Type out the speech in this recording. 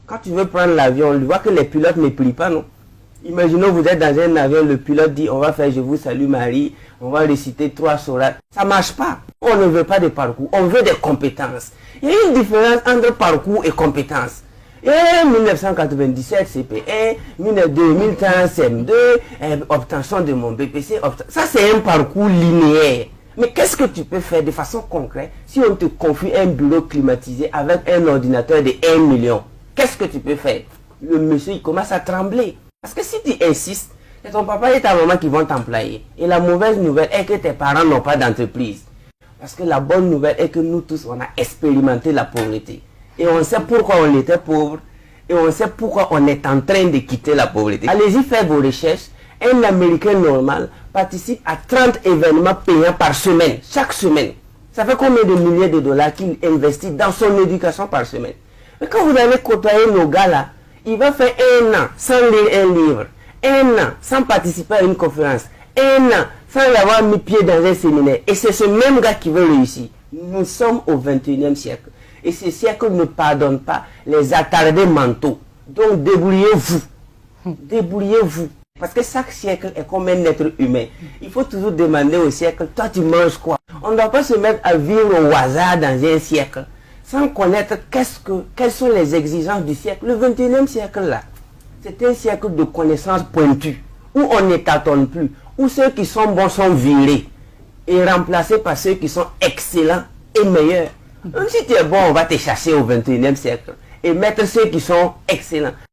Quand tu veux prendre l'avion, on voit que les pilotes ne plient pas, non? Imaginons vous êtes dans un avion, le pilote dit on va faire je vous salue Marie, on va réciter 3 sourates. Ça ne marche pas. On ne veut pas de parcours, on veut des compétences. Il y a une différence entre parcours et compétences. Et 1997 CP1, 2015 CM2, obtention de mon BPC, ça c'est un parcours linéaire. Mais qu'est-ce que tu peux faire de façon concrète si on te confie un bureau climatisé avec un ordinateur de 1 million? Qu'est-ce que tu peux faire? Le monsieur il commence à trembler. Parce que si tu insistes, c'est ton papa et ta maman qui vont t'employer. Et la mauvaise nouvelle est que tes parents n'ont pas d'entreprise. Parce que la bonne nouvelle est que nous tous, on a expérimenté la pauvreté. Et on sait pourquoi on était pauvre. Et on sait pourquoi on est en train de quitter la pauvreté. Allez-y faire vos recherches. Un Américain normal participe à 30 événements payants par semaine. Chaque semaine. Ça fait combien de milliers de dollars qu'il investit dans son éducation par semaine? Mais quand vous allez côtoyer nos gars là, il va faire 1 an sans lire un livre. 1 an sans participer à une conférence. 1 an sans avoir mis pied dans un séminaire. Et c'est ce même gars qui veut réussir. Nous sommes au 21e siècle. Et ce siècle ne pardonne pas les attardés mentaux. Donc débrouillez-vous. Débrouillez-vous. Parce que chaque siècle est comme un être humain. Il faut toujours demander au siècle, toi tu manges quoi? On ne doit pas se mettre à vivre au hasard dans un siècle, sans connaître quelles sont les exigences du siècle. Le 21e siècle là, c'est un siècle de connaissances pointues, où on ne tâtonne plus, où ceux qui sont bons sont virés, et remplacés par ceux qui sont excellents et meilleurs. Même si tu es bon, on va te chasser au 21e siècle, et mettre ceux qui sont excellents.